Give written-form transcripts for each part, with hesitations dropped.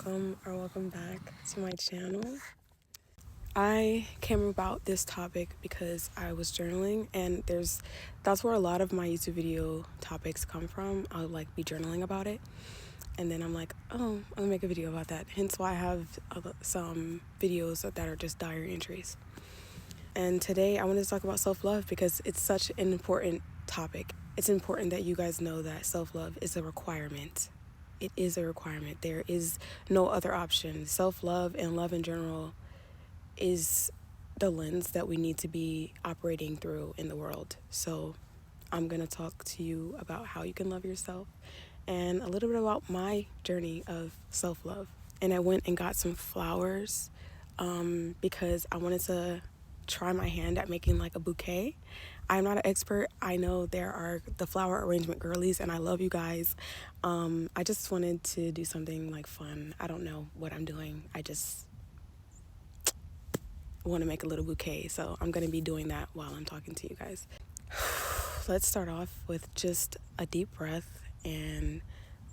welcome back to my channel. I came about this topic because I was journaling, and that's where a lot of my YouTube video topics come from. I'll be journaling about it, and then I'm like, oh, I'll make a video about that. Hence why I have some videos that are just diary entries. And today I wanted to talk about self-love because it's such an important topic. It's important that you guys know that self-love is a requirement. It is a requirement. There is no other option. Self-love and love in general is the lens that we need to be operating through in the world. So I'm going to talk to you about how you can love yourself and a little bit about my journey of self-love. And I went and got some flowers because I wanted to try my hand at making a bouquet. I'm not an expert. I know there are the flower arrangement girlies, and I love you guys. I just wanted to do something fun. I don't know what I'm doing. I just want to make a little bouquet, so I'm going to be doing that while I'm talking to you guys. Let's start off with just a deep breath and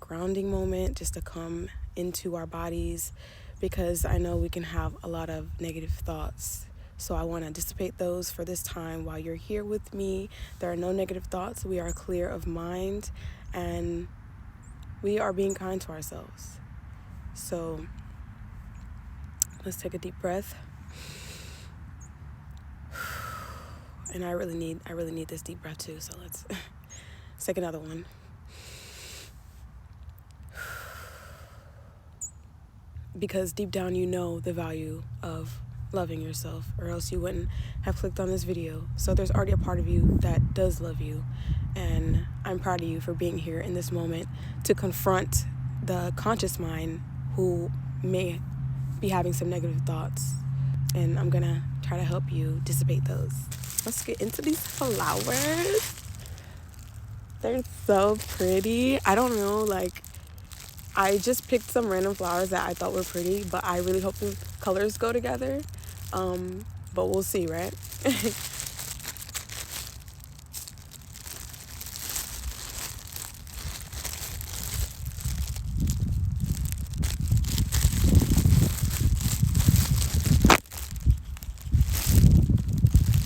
grounding moment just to come into our bodies, because I know we can have a lot of negative thoughts. So I want to dissipate those for this time while you're here with me. There are no negative thoughts. We are clear of mind, and we are being kind to ourselves. So let's take a deep breath. And I really need this deep breath too. So let's take another one. Because deep down you know the value of loving yourself, or else you wouldn't have clicked on this video. So there's already a part of you that does love you, and I'm proud of you for being here in this moment to confront the conscious mind who may be having some negative thoughts, and I'm gonna try to help you dissipate those. Let's get into these flowers. They're so pretty. I don't know, I just picked some random flowers that I thought were pretty, but I really hope the colors go together. But we'll see, right?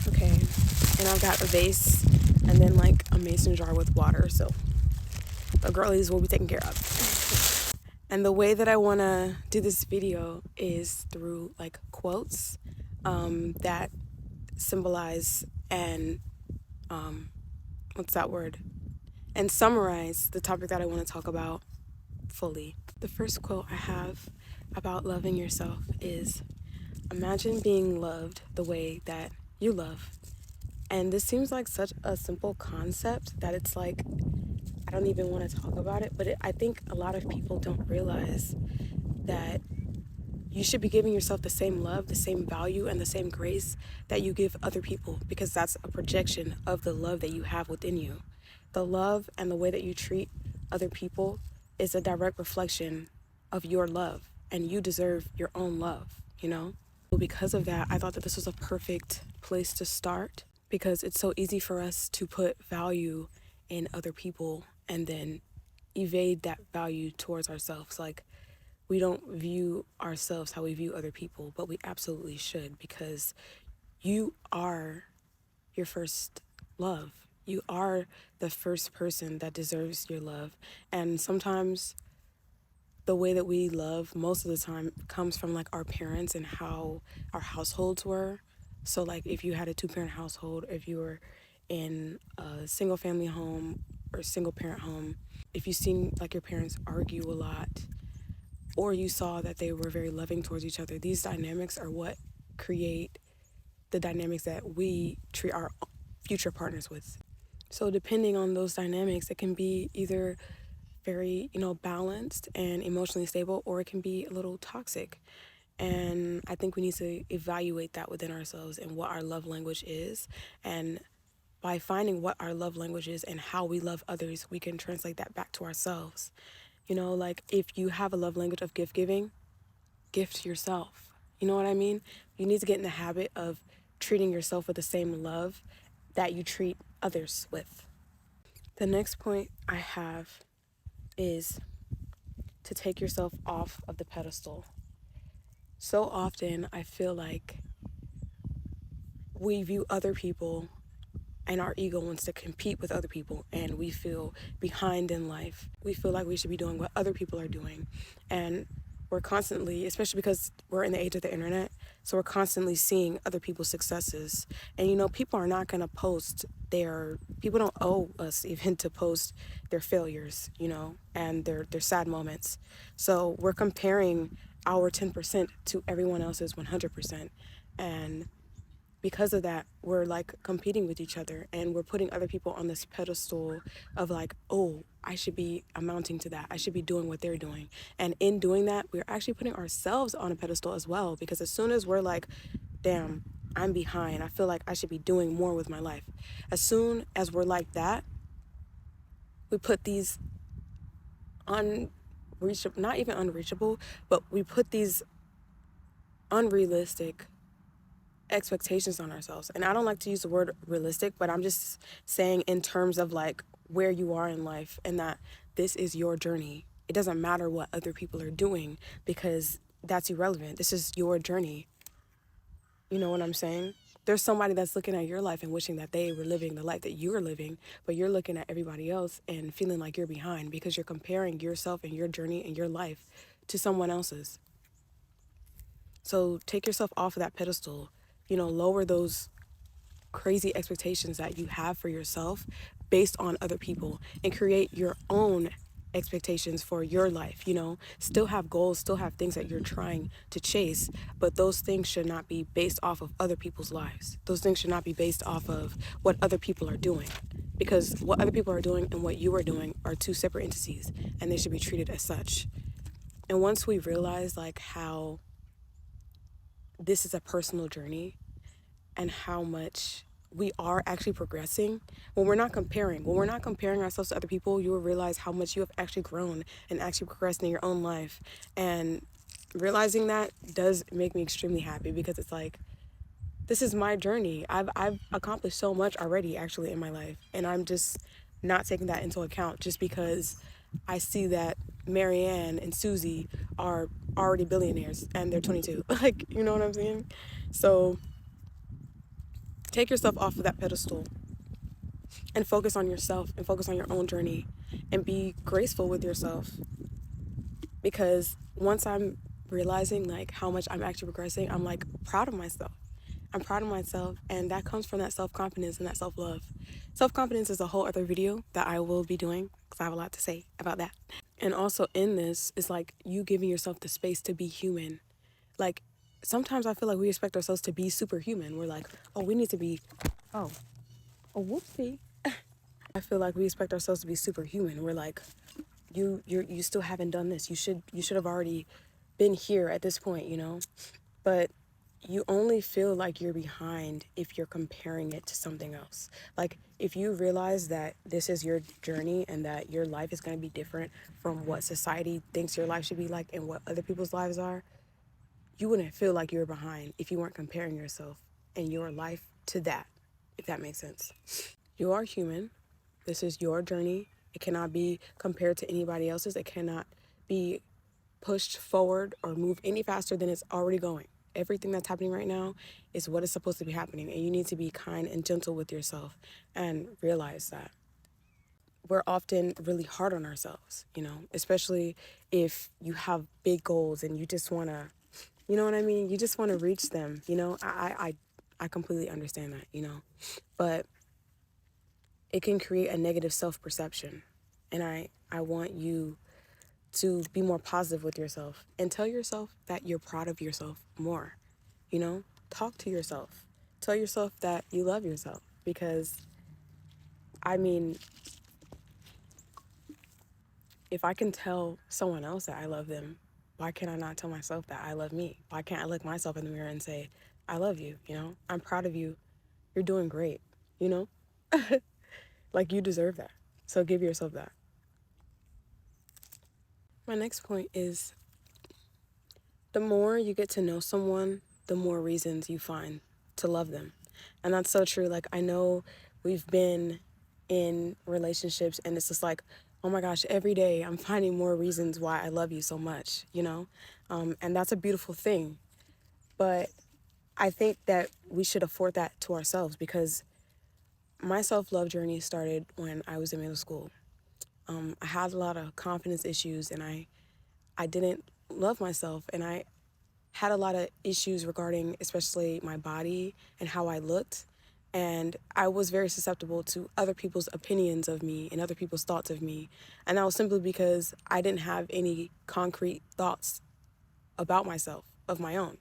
Okay, and I've got a vase and then a mason jar with water, so the girlies will be taken care of. And the way that I want to do this video is through quotes that symbolize and what's that word? And summarize the topic that I want to talk about fully. The first quote I have about loving yourself is, imagine being loved the way that you love. And this seems like such a simple concept that it's I don't even want to talk about it, but I think a lot of people don't realize that you should be giving yourself the same love, the same value, and the same grace that you give other people, because that's a projection of the love that you have within you. The love and the way that you treat other people is a direct reflection of your love, and you deserve your own love, So because of that, I thought that this was a perfect place to start, because it's so easy for us to put value in other people and then evade that value towards ourselves. We don't view ourselves how we view other people, but we absolutely should, because you are your first love. You are the first person that deserves your love. And sometimes the way that we love most of the time comes from our parents and how our households were. So if you had a 2-parent household, if you were in a single family home or single parent home, if you seen your parents argue a lot, or you saw that they were very loving towards each other, these dynamics are what create the dynamics that we treat our future partners with. So depending on those dynamics, it can be either very, balanced and emotionally stable, or it can be a little toxic. And I think we need to evaluate that within ourselves and what our love language is. And by finding what our love language is and how we love others, we can translate that back to ourselves. If you have a love language of gift giving, gift yourself. You know what I mean? You need to get in the habit of treating yourself with the same love that you treat others with. The next point I have is to take yourself off of the pedestal. So often I feel like we view other people and our ego wants to compete with other people, and we feel behind in life. We feel like we should be doing what other people are doing, and we're constantly, especially because we're in the age of the internet, so we're constantly seeing other people's successes. And people are not going to post people don't owe us even to post their failures, and their sad moments. So we're comparing our 10% to everyone else's 100%. And because of that, we're like competing with each other, and we're putting other people on this pedestal of like, oh, I should be amounting to that. I should be doing what they're doing. And in doing that, we're actually putting ourselves on a pedestal as well, because as soon as we're like, damn, I'm behind, I feel like I should be doing more with my life. As soon as we're like that, we put these unreachable, not even unreachable, but we put these unrealistic expectations on ourselves. And I don't like to use the word realistic, but I'm just saying in terms of like where you are in life, and that this is your journey. It doesn't matter what other people are doing, because that's irrelevant. This is your journey. You know what I'm saying? There's somebody that's looking at your life and wishing that they were living the life that you're living, but you're looking at everybody else and feeling like you're behind because you're comparing yourself and your journey and your life to someone else's. So take yourself off of that pedestal, lower those crazy expectations that you have for yourself based on other people, and create your own expectations for your life. Still have goals, still have things that you're trying to chase, but those things should not be based off of other people's lives. Those things should not be based off of what other people are doing, because what other people are doing and what you are doing are two separate entities, and they should be treated as such. And once we realize like how this is a personal journey, and how much we are actually progressing when we're not comparing ourselves to other people, you will realize how much you have actually grown and actually progressed in your own life. And realizing that does make me extremely happy, because it's like, this is my journey. I've accomplished so much already actually in my life, and I'm just not taking that into account just because I see that Marianne and Susie are already billionaires and they're 22. Like, you know what I'm saying? So take yourself off of that pedestal and focus on yourself and focus on your own journey, and be graceful with yourself. Because once I'm realizing like how much I'm actually progressing, I'm like proud of myself. I'm proud of myself, and that comes from that self-confidence and that self-love. Self-confidence is a whole other video that I will be doing, because I have a lot to say about that. And also in this is like you giving yourself the space to be human. Like, sometimes I feel like we expect ourselves to be superhuman. We're like, oh, we need to be, oh, whoopsie. I feel like we expect ourselves to be superhuman. We're like, you still haven't done this. You should have already been here at this point, But you only feel like you're behind if you're comparing it to something else. Like, if you realize that this is your journey and that your life is going to be different from what society thinks your life should be like and what other people's lives are, you wouldn't feel like you were behind if you weren't comparing yourself and your life to that, if that makes sense. You are human. This is your journey. It cannot be compared to anybody else's. It cannot be pushed forward or move any faster than it's already going. Everything that's happening right now is what is supposed to be happening, and you need to be kind and gentle with yourself and realize that. We're often really hard on ourselves, especially if you have big goals and you just want to, you know what I mean? You just want to reach them, I completely understand that, but it can create a negative self-perception. And I want you to be more positive with yourself and tell yourself that you're proud of yourself more. Talk to yourself. Tell yourself that you love yourself, because if I can tell someone else that I love them, why can't I not tell myself that I love me? Why can't I look myself in the mirror and say, I love you, I'm proud of you. You're doing great, Like, you deserve that. So give yourself that. My next point is, the more you get to know someone, the more reasons you find to love them. And that's so true. Like, I know we've been in relationships and it's just like, oh my gosh, every day I'm finding more reasons why I love you so much, and that's a beautiful thing. But I think that we should afford that to ourselves, because my self-love journey started when I was in middle school. I had a lot of confidence issues, and I didn't love myself, and I had a lot of issues regarding especially my body and how I looked. And I was very susceptible to other people's opinions of me and other people's thoughts of me. And that was simply because I didn't have any concrete thoughts about myself of my own,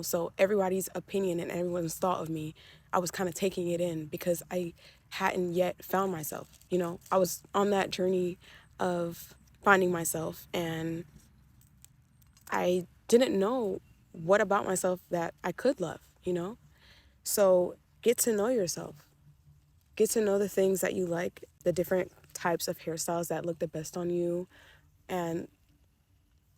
So everybody's opinion and everyone's thought of me, I was kind of taking it in because I hadn't yet found myself. I was on that journey of finding myself, and I didn't know what about myself that I could love. So get to know yourself. Get to know the things that you like, the different types of hairstyles that look the best on you. And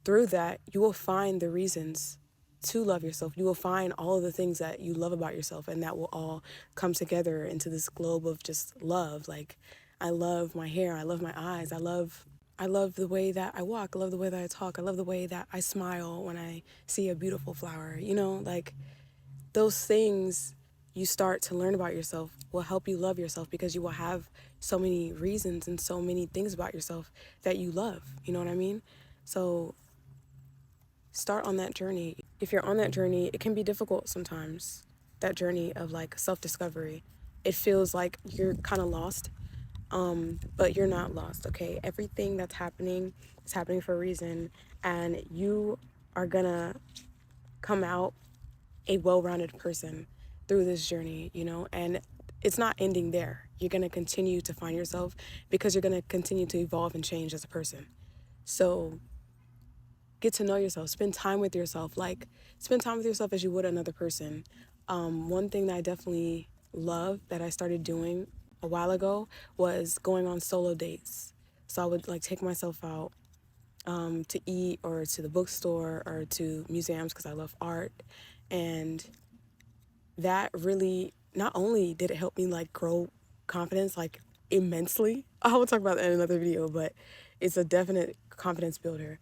through that, you will find the reasons to love yourself. You will find all of the things that you love about yourself, and that will all come together into this globe of just love. Like, I love my hair, I love my eyes, I love the way that I walk, I love the way that I talk, I love the way that I smile when I see a beautiful flower. Like, those things you start to learn about yourself will help you love yourself, because you will have so many reasons and so many things about yourself that you love. You know what I mean? So start on that journey. If you're on that journey, it can be difficult sometimes, that journey of like self-discovery. It feels like you're kind of lost, but you're not lost, okay? Everything that's happening is happening for a reason, and you are gonna come out a well-rounded person through this journey, and it's not ending there. You're gonna continue to find yourself, because you're gonna continue to evolve and change as a person. So get to know yourself, spend time with yourself, like spend time with yourself as you would another person. One thing that I definitely love that I started doing a while ago was going on solo dates. So I would like take myself out to eat, or to the bookstore, or to museums, because I love art. And that really, not only did it help me like grow confidence like immensely, I will talk about that in another video, but it's a definite confidence builder.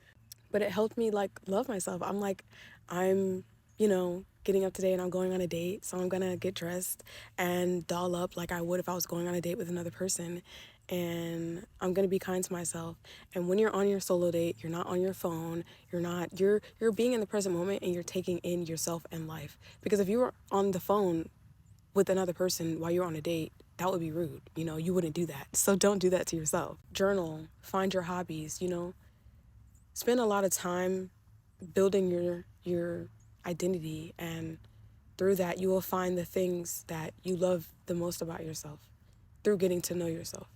But it helped me like love myself. I'm getting up today and I'm going on a date, so I'm gonna get dressed and doll up like I would if I was going on a date with another person. And I'm gonna be kind to myself. And when you're on your solo date, you're not on your phone, you're being in the present moment, and you're taking in yourself and life. Because if you were on the phone with another person while you're on a date, that would be rude. You wouldn't do that. So don't do that to yourself. Journal, find your hobbies, spend a lot of time building your identity, and through that you will find the things that you love the most about yourself through getting to know yourself.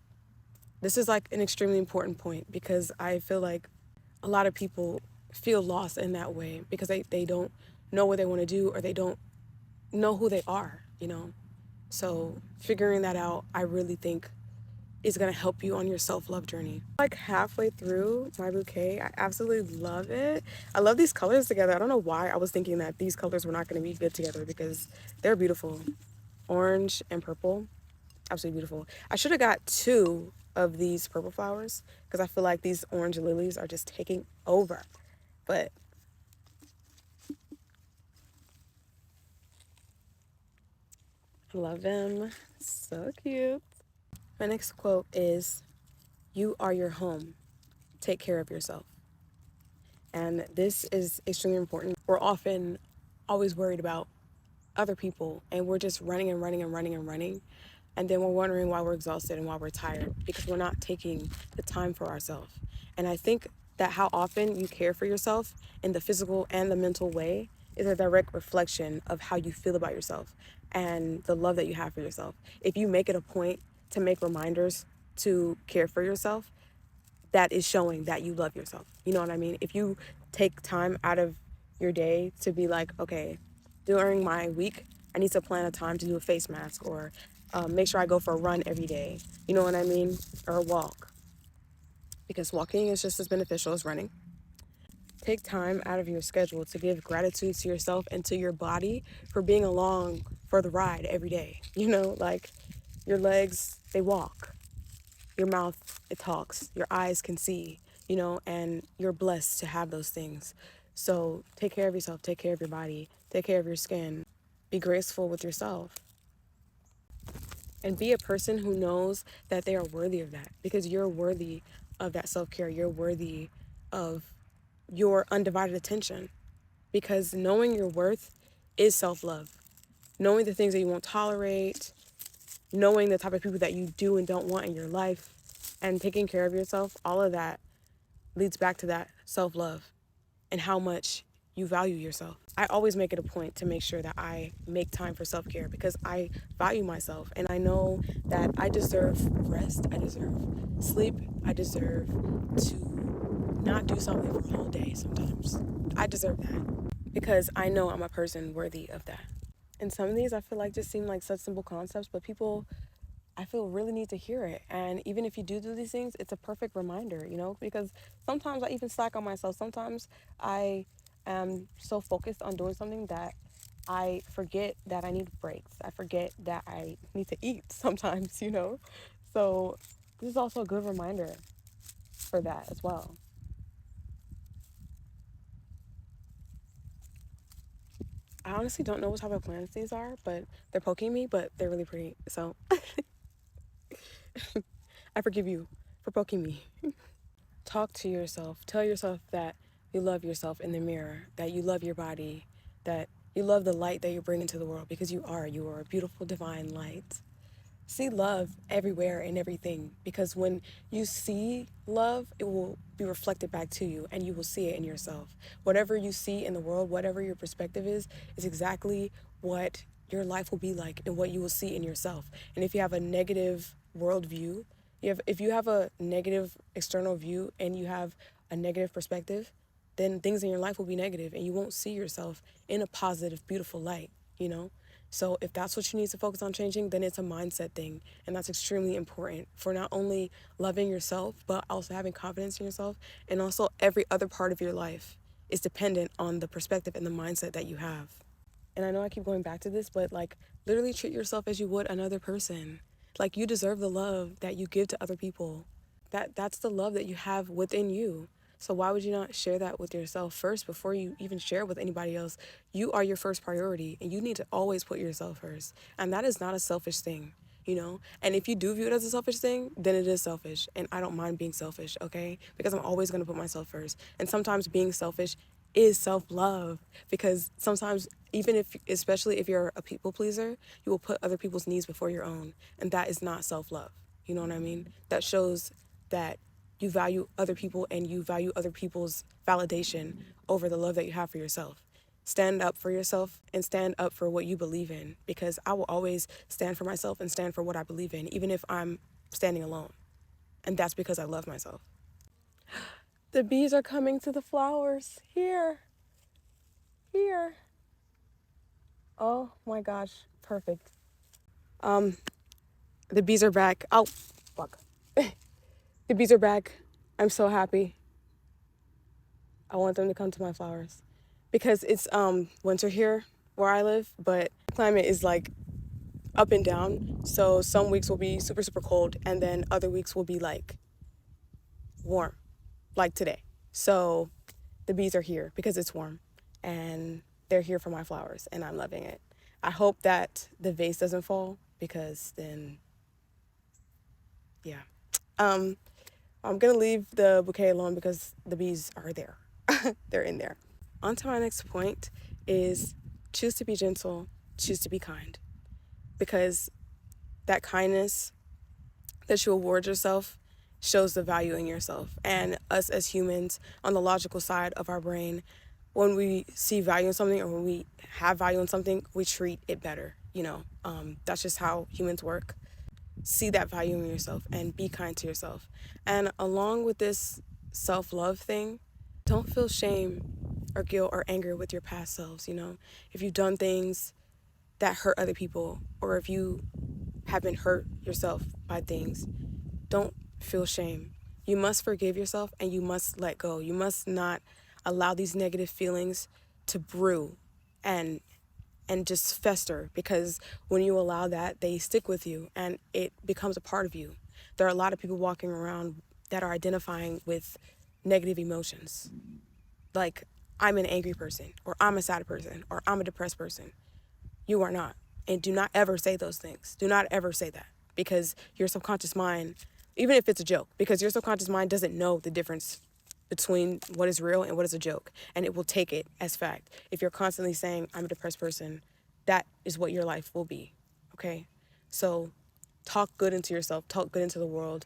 This is like an extremely important point, because I feel like a lot of people feel lost in that way, because they don't know what they want to do, or they don't know who they are. So figuring that out, I really think, is going to help you on your self-love journey. Like halfway through my bouquet, I absolutely love it. I love these colors together. I don't know why I was thinking that these colors were not going to be good together, because they're beautiful. Orange and purple, absolutely beautiful. I should have got two of these purple flowers, because I feel like these orange lilies are just taking over. But I love them. So cute. My next quote is, "You are your home. Take care of yourself." And this is extremely important. We're often always worried about other people, and we're just running and running and running and running. And then we're wondering why we're exhausted and why we're tired, because we're not taking the time for ourselves. And I think that how often you care for yourself in the physical and the mental way is a direct reflection of how you feel about yourself and the love that you have for yourself. If you make it a point to make reminders to care for yourself, that is showing that you love yourself. You know what I mean? If you take time out of your day to be like, okay, during my week, I need to plan a time to do a face mask, or make sure I go for a run every day. You know what I mean? Or a walk. Because walking is just as beneficial as running. Take time out of your schedule to give gratitude to yourself and to your body for being along for the ride every day. Like your legs, they walk. your mouth, it talks, your eyes can see, and you're blessed to have those things. So take care of yourself, take care of your body, take care of your skin, be graceful with yourself, and be a person who knows that they are worthy of that, because you're worthy of that self-care. You're worthy of your undivided attention, because knowing your worth is self-love. Knowing the things that you won't tolerate, knowing the type of people that you do and don't want in your life, and taking care of yourself, all of that leads back to that self-love and how much you value yourself. I always make it a point to make sure that I make time for self-care, because I value myself and I know that I deserve rest, I deserve sleep, I deserve to not do something for a whole day sometimes. I deserve that because I know I'm a person worthy of that. And some of these I feel like just seem like such simple concepts, but people, I feel, really need to hear it. And even if you do these things, it's a perfect reminder, because sometimes I even slack on myself. Sometimes I am so focused on doing something that I forget that I need breaks. I forget that I need to eat sometimes, So this is also a good reminder for that as well. I honestly don't know what type of plants these are, but they're poking me, but they're really pretty. So I forgive you for poking me. Talk to yourself. Tell yourself that you love yourself in the mirror, that you love your body, that you love the light that you bring into the world, because you are a beautiful divine light. See love everywhere and everything, because when you see love, it will be reflected back to you and you will see it in yourself. Whatever you see in the world, whatever your perspective is exactly what your life will be like and what you will see in yourself. And if you have a negative worldview, if you have a negative external view and you have a negative perspective, then things in your life will be negative and you won't see yourself in a positive, beautiful light. So if that's what you need to focus on changing, then it's a mindset thing. And that's extremely important for not only loving yourself, but also having confidence in yourself. And also every other part of your life is dependent on the perspective and the mindset that you have. And I know I keep going back to this, but literally treat yourself as you would another person. You deserve the love that you give to other people. That's the love that you have within you. So why would you not share that with yourself first before you even share it with anybody else? You are your first priority, and you need to always put yourself first. And that is not a selfish thing. And if you do view it as a selfish thing, then it is selfish. And I don't mind being selfish, okay? Because I'm always going to put myself first. And sometimes being selfish is self-love, because sometimes, especially if you're a people pleaser, you will put other people's needs before your own. And that is not self-love. You know what I mean? That shows that you value other people and you value other people's validation over the love that you have for yourself. Stand up for yourself and stand up for what you believe in, because I will always stand for myself and stand for what I believe in, even if I'm standing alone. And that's because I love myself. The bees are coming to the flowers. Here. Oh my gosh, perfect. The bees are back. Oh, fuck. The bees are back. I'm so happy. I want them to come to my flowers because it's winter here where I live, but the climate is up and down. So some weeks will be super, super cold, and then other weeks will be warm, like today. So the bees are here because it's warm, and they're here for my flowers, and I'm loving it. I hope that the vase doesn't fall, because then, yeah. I'm gonna leave the bouquet alone because the bees are there. They're in there. On to my next point is choose to be gentle, choose to be kind. Because that kindness that you award yourself shows the value in yourself. And us as humans, on the logical side of our brain, when we see value in something or when we have value in something, we treat it better. That's just how humans work. See that value in yourself and be kind to yourself. And along with this self-love thing, don't feel shame or guilt or anger with your past selves. If you've done things that hurt other people, or if you have been hurt yourself by things, don't feel shame. You must forgive yourself and you must let go. You must not allow these negative feelings to brew and just fester, because when you allow that, they stick with you and it becomes a part of you. There are a lot of people walking around that are identifying with negative emotions. Like, I'm an angry person, or I'm a sad person, or I'm a depressed person. You are not. And do not ever say those things. Do not ever say that, because your subconscious mind, even if it's a joke, because your subconscious mind doesn't know the difference between what is real and what is a joke, and it will take it as fact. If you're constantly saying, I'm a depressed person, that is what your life will be, okay? So talk good into yourself, talk good into the world.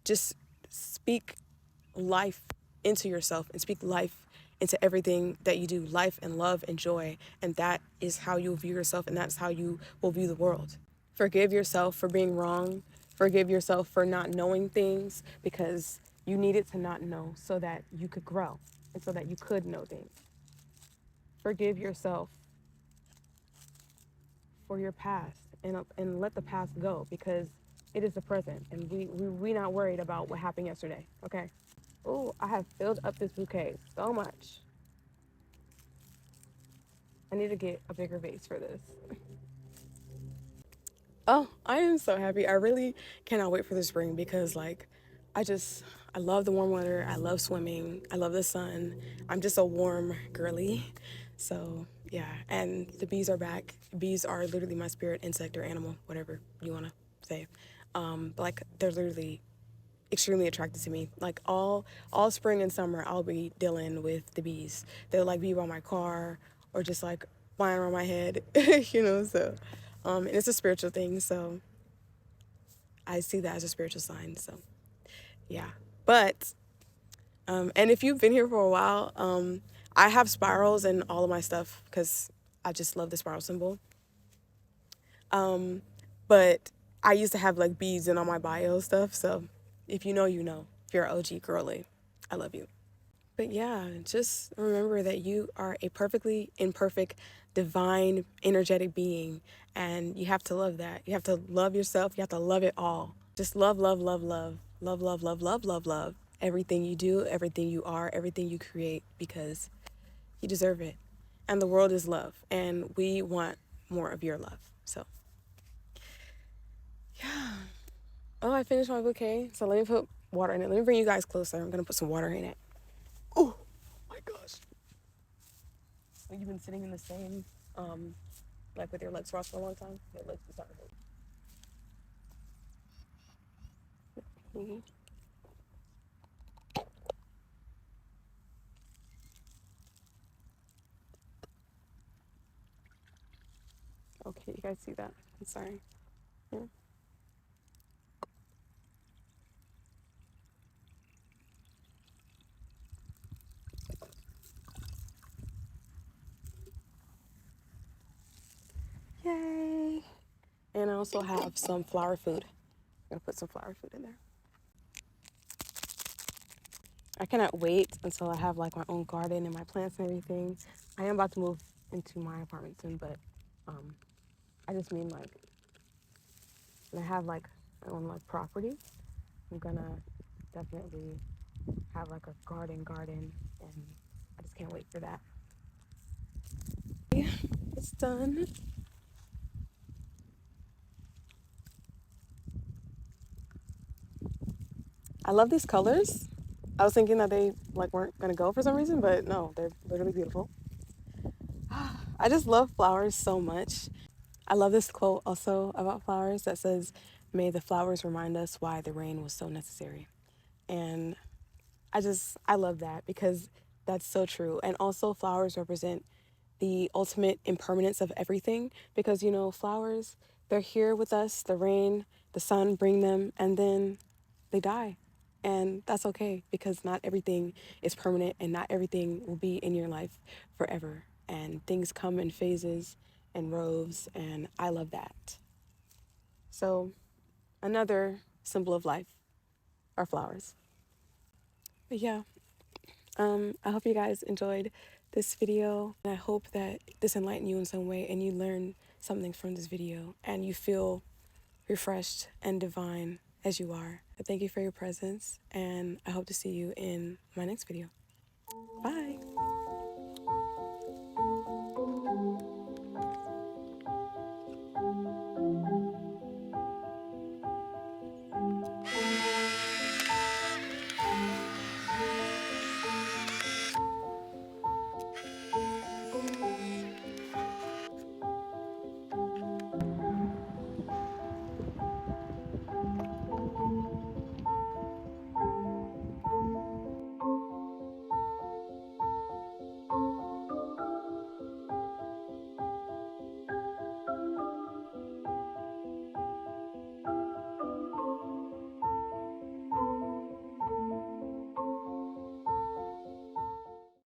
Just speak life into yourself and speak life into everything that you do, life and love and joy. And that is how you'll view yourself, and that's how you will view the world. Forgive yourself for being wrong. Forgive yourself for not knowing things, because you needed to not know so that you could grow and so that you could know things. Forgive yourself for your past, and let the past go, because it is the present, and we not worried about what happened yesterday, okay? Oh, I have filled up this bouquet so much. I need to get a bigger vase for this. Oh, I am so happy. I really cannot wait for the spring, because like I love the warm weather. I love swimming. I love the sun. I'm just a warm girly. So yeah, and the bees are back. Bees are literally my spirit insect or animal, whatever you want to say. But like, they're literally extremely attracted to me. Like, all spring and summer, I'll be dealing with the bees. They'll like be by my car, or just like flying around my head, you know. So, and it's a spiritual thing. So I see that as a spiritual sign. So yeah, but and if you've been here for a while, I have spirals in all of my stuff, because I just love the spiral symbol. But I used to have like beads in all my bio stuff. So if you know, you know. If you're an OG girly, I love you. But yeah, just remember that you are a perfectly imperfect, divine, energetic being. And you have to love that. You have to love yourself. You have to love it all. Just love, love, love, love. Love, love, love, love, love, love. Everything you do, everything you are, everything you create, because you deserve it. And the world is love. And we want more of your love. So, yeah. Oh, I finished my bouquet. So let me put water in it. Let me bring you guys closer. I'm going to put some water in it. Oh, my gosh. Well, you've been sitting in the same, like with your legs crossed for a long time? Your legs are starting to hurt. Mm-hmm. Okay, you guys see that? I'm sorry. Yeah. Yay! And I also have some flower food. I'm gonna put some flower food in there. I cannot wait until I have like my own garden and my plants and everything. I am about to move into my apartment soon, but I just mean like when I have like my own like property, I'm gonna definitely have like a garden, and I just can't wait for that. Yeah, it's done. I love these colors. I was thinking that they like weren't gonna go for some reason, but no, they're literally beautiful. I just love flowers so much. I love this quote also about flowers that says, "May the flowers remind us why the rain was so necessary." And I love that, because that's so true. And also, flowers represent the ultimate impermanence of everything, because you know, flowers, they're here with us, the rain, the sun bring them, and then they die. And that's okay, because not everything is permanent, and not everything will be in your life forever, and things come in phases and roves, and I love that. So another symbol of life are flowers. But yeah, I hope you guys enjoyed this video. And I hope that this enlightened you in some way, and you learn something from this video, and you feel refreshed and divine as you are. I thank you for your presence, and I hope to see you in my next video. Bye.